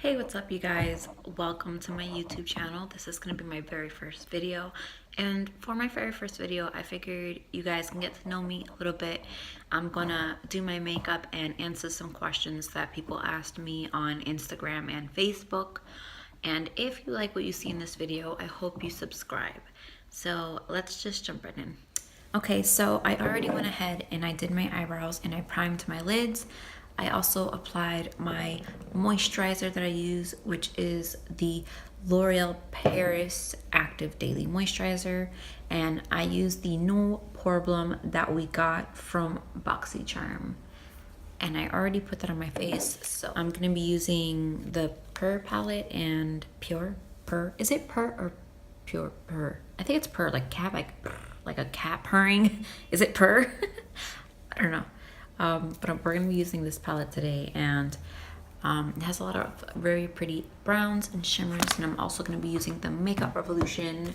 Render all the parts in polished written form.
Hey, what's up you guys? Welcome to my YouTube channel. This is going to be my very first video, and for my very first video I figured you guys can get to know me a little bit. I'm gonna do my makeup and answer some questions that people asked me on Instagram and Facebook, and if you like what you see in this video, I hope you subscribe. So let's just jump right in. Okay, so I already went ahead and I did my eyebrows and I primed my lids. I also applied my moisturizer that I use, which is the L'Oreal Paris Active Daily Moisturizer. And I use the No Pore-Blem that we got from BoxyCharm. And I already put that on my face. So I'm going to be using the Pure palette and Pure. Is it Pure or Pure? Pure. I think it's Pure, like cat, like a cat purring. Is it Pure? I don't know. But we're going to be using this palette today, and it has a lot of very pretty browns and shimmers, and I'm also going to be using the Makeup Revolution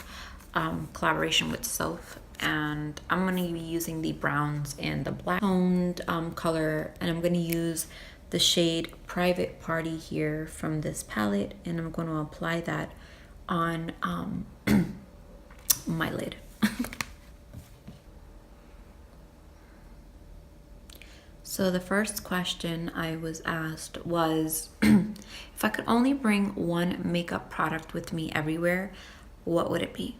collaboration with SophS, and I'm going to be using the browns and the black toned color, and I'm going to use the shade Private Party here from this palette, and I'm going to apply that on my lid. So the first question I was asked was, if I could only bring one makeup product with me everywhere, what would it be?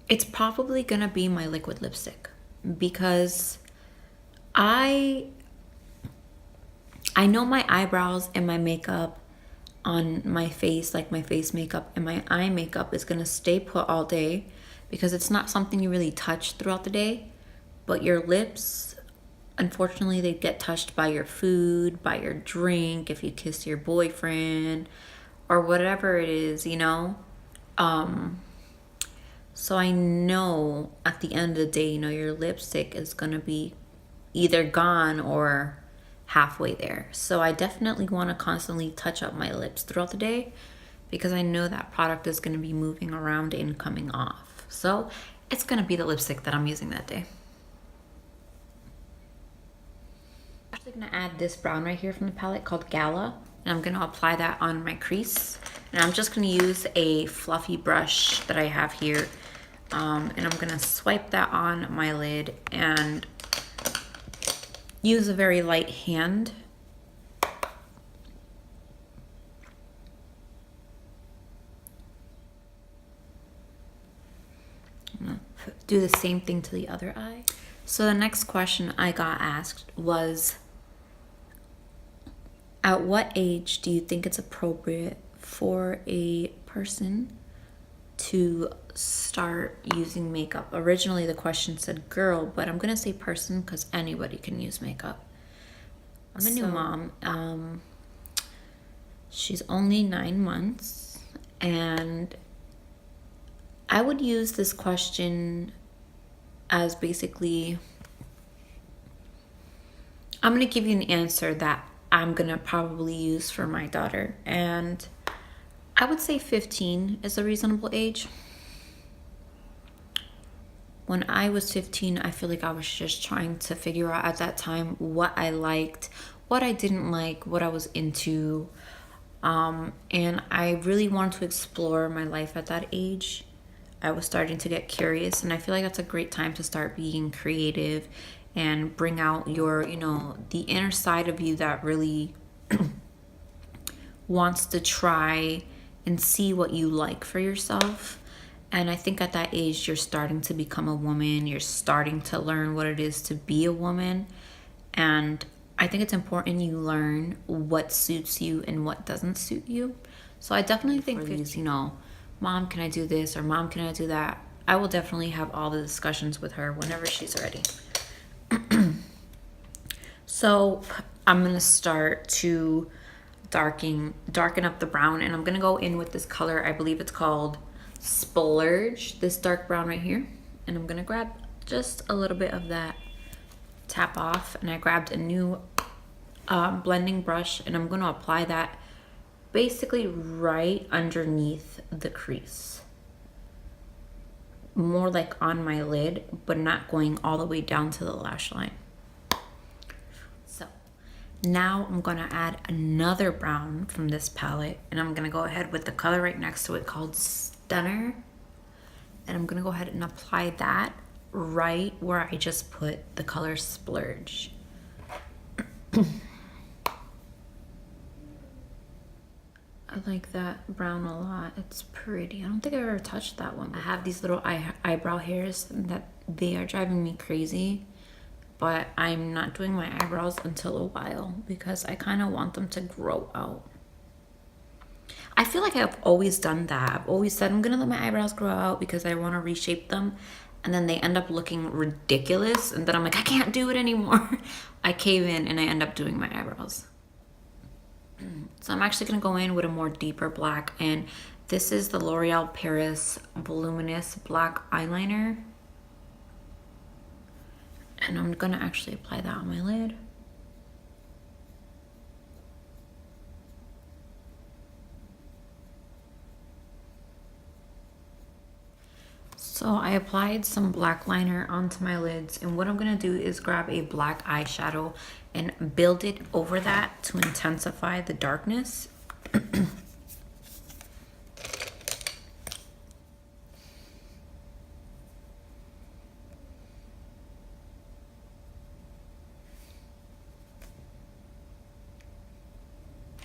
It's probably gonna be my liquid lipstick, because I know my eyebrows and my makeup on my face, like my face makeup and my eye makeup, is gonna stay put all day because it's not something you really touch throughout the day. But your lips, unfortunately, they get touched by your food, by your drink, if you kiss your boyfriend, or whatever it is, you know? So I know at the end of the day, you know, your lipstick is gonna be either gone or halfway there. So I definitely want to constantly touch up my lips throughout the day, because I know that product is gonna be moving around and coming off. So it's gonna be the lipstick that I'm using that day. I'm actually going to add this brown right here from the palette called Gala, and I'm going to apply that on my crease, and I'm just going to use a fluffy brush that I have here, and I'm going to swipe that on my lid and use a very light hand. I'm going to do the same thing to the other eye. So the next question I got asked was, at what age do you think it's appropriate for a person to start using makeup? Originally the question said girl, but I'm gonna say person because anybody can use makeup. I'm a new mom. She's only 9 months, and I would use this question as basically, I'm gonna give you an answer that I'm gonna probably use for my daughter, and I would say 15 is a reasonable age. When I was 15, I feel like I was just trying to figure out at that time what I liked, what I didn't like, what I was into, and I really wanted to explore my life at that age. I was starting to get curious, and I feel like that's a great time to start being creative and bring out your, you know, the inner side of you that really wants to try and see what you like for yourself. And I think at that age, you're starting to become a woman. You're starting to learn what it is to be a woman. And I think it's important you learn what suits you and what doesn't suit you. So I definitely think these, you know, mom, can I do this? Or mom, can I do that? I will definitely have all the discussions with her whenever she's ready. So I'm gonna start to darken up the brown, and I'm gonna go in with this color. I believe it's called Splurge, this dark brown right here, and I'm gonna grab just a little bit of that, tap off, and I grabbed a new blending brush, and I'm gonna apply that basically right underneath the crease, more like on my lid, but not going all the way down to the lash line. So Now I'm gonna add another brown from this palette, and I'm gonna go ahead with the color right next to it called Stunner. And I'm gonna go ahead and apply that right where I just put the color Splurge. I like that brown a lot. It's pretty. I don't think I've ever touched that one. I have these little eyebrow hairs that they are driving me crazy, but I'm not doing my eyebrows until a while because I kind of want them to grow out. I feel like I've always done that. I've always said I'm gonna let my eyebrows grow out because I want to reshape them, and then they end up looking ridiculous, and then I'm like, I can't do it anymore. I cave in and I end up doing my eyebrows. So I'm actually gonna go in with a more deeper black, and this is the L'Oreal Paris Voluminous Black Eyeliner. And I'm gonna actually apply that on my lid. So I applied some black liner onto my lids, and what I'm gonna do is grab a black eyeshadow and build it over that to intensify the darkness.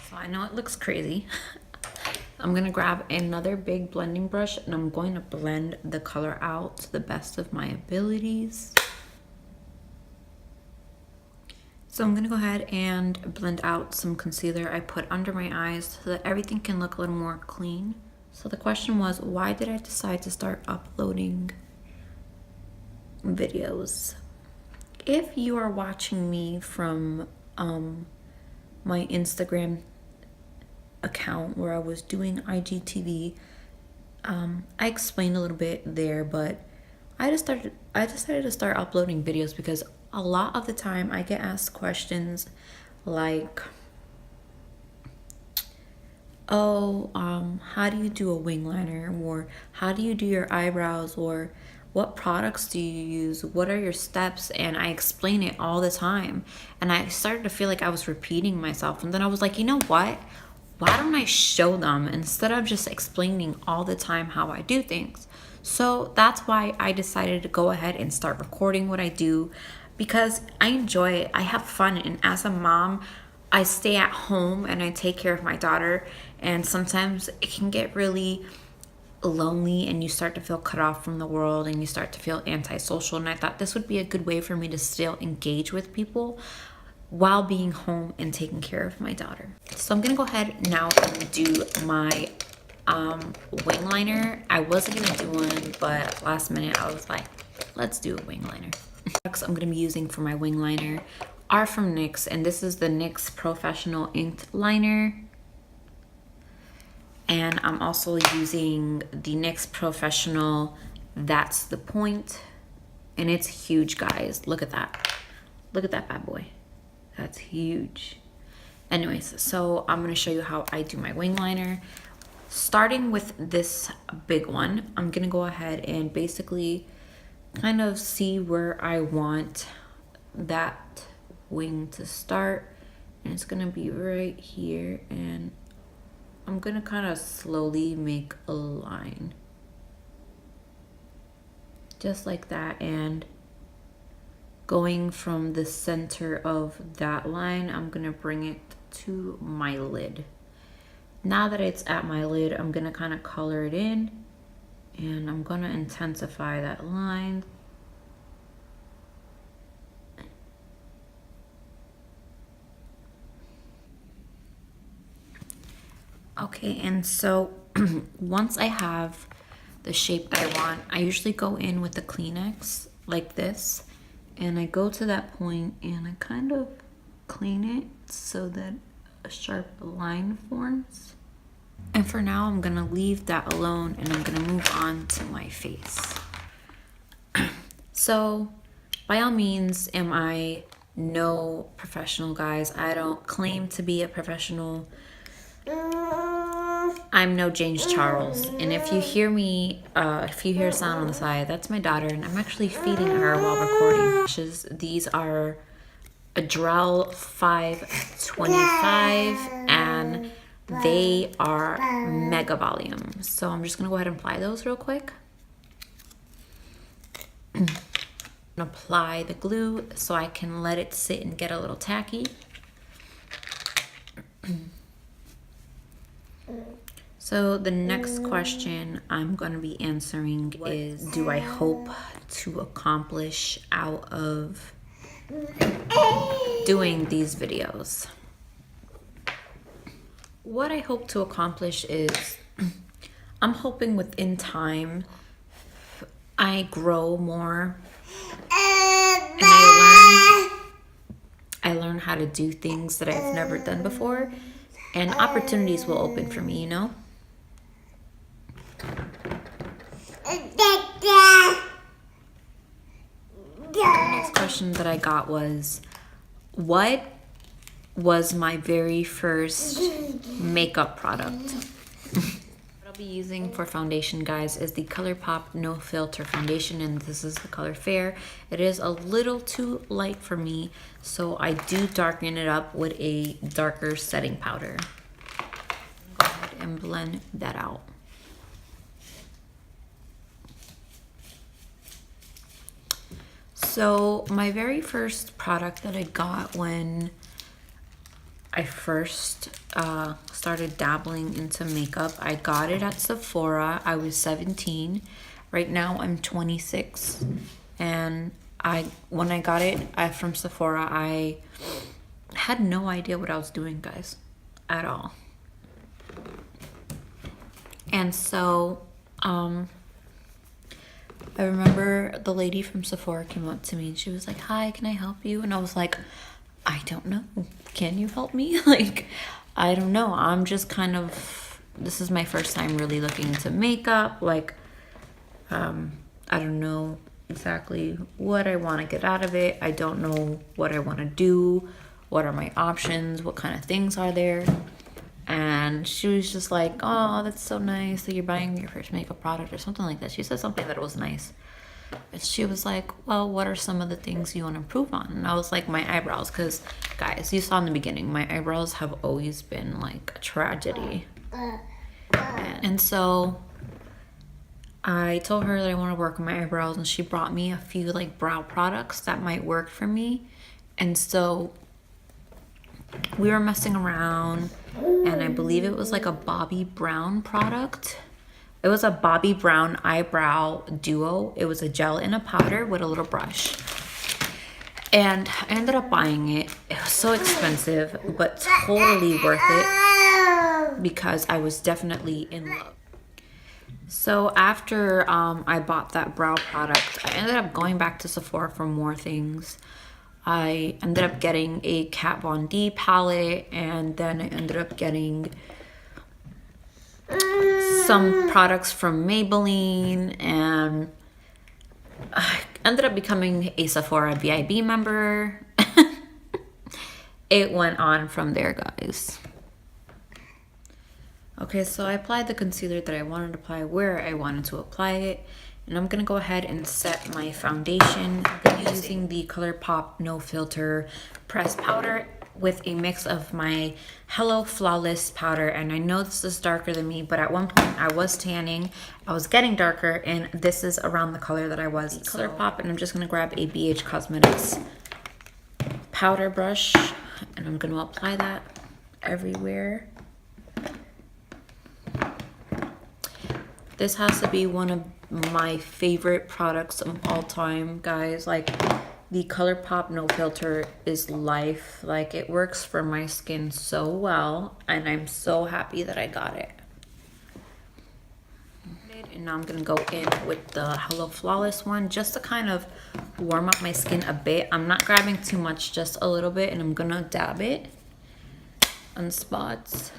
So I know it looks crazy. I'm gonna grab another big blending brush and I'm going to blend the color out to the best of my abilities. So I'm gonna go ahead and blend out some concealer I put under my eyes so that everything can look a little more clean. So the question was, why did I decide to start uploading videos? If you are watching me from my Instagram account where I was doing IGTV, I explained a little bit there, but I decided to start uploading videos because a lot of the time I get asked questions like, oh, how do you do a wing liner, or how do you do your eyebrows, or what products do you use, what are your steps? And I explain it all the time, and I started to feel like I was repeating myself, and then I was like, you know what, why don't I show them instead of just explaining all the time how I do things? So that's why I decided to go ahead and start recording what I do, because I enjoy it, I have fun, and as a mom, I stay at home and I take care of my daughter, and sometimes it can get really lonely and you start to feel cut off from the world and you start to feel antisocial, and I thought this would be a good way for me to still engage with people while being home and taking care of my daughter. So I'm gonna go ahead now and do my wing liner. I wasn't gonna do one, but last minute I was like, let's do a wing liner. Products I'm gonna be using for my wing liner are from NYX, and this is the NYX Professional Inked Liner. And I'm also using the NYX Professional That's the Point, and it's huge, guys. Look at that. Look at that bad boy. That's huge. Anyways, so I'm gonna show you how I do my wing liner. Starting with this big one, I'm gonna go ahead and basically kind of see where I want that wing to start, and it's gonna be right here, and I'm gonna kind of slowly make a line just like that, and going from the center of that line, I'm gonna bring it to my lid. Now that it's at my lid, I'm gonna kind of color it in, and I'm gonna intensify that line. Okay, and so once I have the shape that I want, I usually go in with the Kleenex like this, and I go to that point and I kind of clean it so that a sharp line forms. And for now, I'm gonna leave that alone, and I'm gonna move on to my face. So by all means, am I no professional, guys? I don't claim to be a professional. I'm no James Charles, and if you hear me, if you hear sound on the side, that's my daughter, and I'm actually feeding her while recording. These are Adrell 525, and they are mega volume. So I'm just gonna go ahead and apply those real quick. Apply the glue so I can let it sit and get a little tacky. So the next question I'm going to be answering is, do I hope to accomplish out of doing these videos? What I hope to accomplish is, I'm hoping within time I grow more and I learn how to do things that I've never done before, and opportunities will open for me, you know? The next question that I got was, what was my very first makeup product? What I'll be using for foundation, guys, is the Colourpop No Filter foundation, and this is the color Fair. It is a little too light for me, so I do darken it up with a darker setting powder. Go ahead and blend that out. So my very first product that I got when I first started dabbling into makeup, I got it at Sephora. I was 17. Right now I'm 26, and when I got it from Sephora, I had no idea what I was doing, guys, at all. And so I remember the lady from Sephora came up to me and she was like, "Hi, can I help you?" And I was like, "I don't know. Can you help me?" Like, I don't know. I'm just kind of, this is my first time really looking into makeup. Like, I don't know exactly what I want to get out of it. I don't know what I want to do. What are my options? What kind of things are there? And she was just like, "Oh, that's so nice that you're buying your first makeup product," or something like that. She said something that was nice. And she was like, "Well, what are some of the things you want to improve on?" And I was like, "My eyebrows," because, guys, you saw in the beginning, my eyebrows have always been like a tragedy. And so I told her that I want to work on my eyebrows, and she brought me a few like brow products that might work for me. And so we were messing around, and I believe it was like a Bobbi Brown product. It was a Bobbi Brown eyebrow duo. It was a gel and a powder with a little brush. And I ended up buying it. It was so expensive, but totally worth it because I was definitely in love. So after I bought that brow product, I ended up going back to Sephora for more things. I ended up getting a Kat Von D palette, and then I ended up getting some products from Maybelline, and I ended up becoming a Sephora VIB member. It went on from there, guys. Okay, so I applied the concealer that I wanted to apply where I wanted to apply it. And I'm going to go ahead and set my foundation. I'm using the Colourpop No Filter pressed powder with a mix of my Hello Flawless powder. And I know this is darker than me, but at one point I was tanning. I was getting darker, and this is around the color that I was. Colourpop, and I'm just going to grab a BHcosmetics powder brush, and I'm going to apply that everywhere. This has to be one of my favorite products of all time, guys. Like, the Colourpop No Filter is life. Like, it works for my skin so well, and I'm so happy that I got it. And now I'm gonna go in with the Hello Flawless one just to kind of warm up my skin a bit. I'm not grabbing too much, just a little bit, and I'm gonna dab it on spots.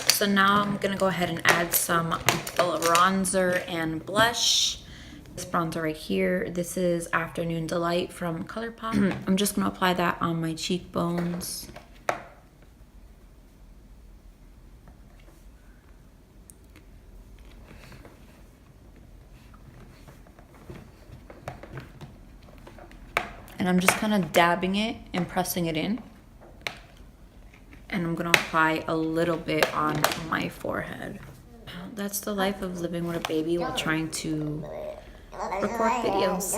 So now I'm gonna go ahead and add some bronzer and blush. This bronzer right here, this is Afternoon Delight from Colourpop. I'm just gonna apply that on my cheekbones. And I'm just kind of dabbing it and pressing it in. And I'm gonna apply a little bit on my forehead. That's the life of living with a baby while trying to record videos.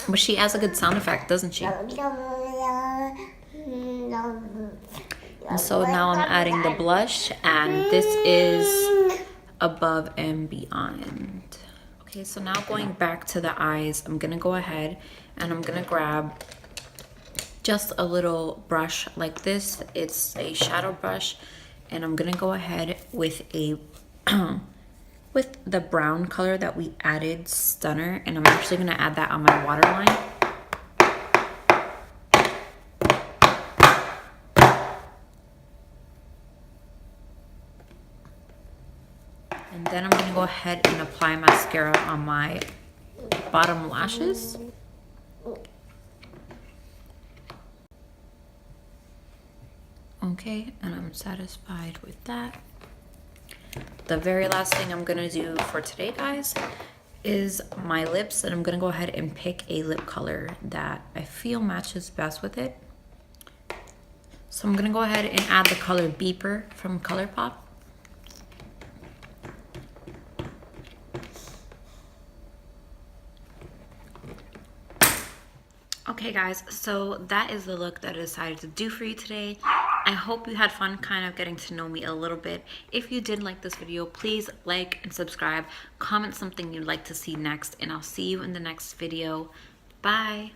But she has a good sound effect, doesn't she? And so now I'm adding the blush, and this is Above and Beyond. Okay, so now going back to the eyes, I'm gonna go ahead and I'm gonna grab just a little brush like this. It's a shadow brush, and I'm gonna go ahead with a with the brown color that we added, Stunner, and I'm actually gonna add that on my waterline. And then I'm gonna go ahead and apply mascara on my bottom lashes. Okay, and I'm satisfied with that. The very last thing I'm gonna do for today, guys, is my lips, and I'm gonna go ahead and pick a lip color that I feel matches best with it. So I'm gonna go ahead and add the color Beeper from Colourpop. Okay guys, so that is the look that I decided to do for you today. I hope you had fun kind of getting to know me a little bit. If you did like this video, please like and subscribe. Comment something you'd like to see next, and I'll see you in the next video. Bye!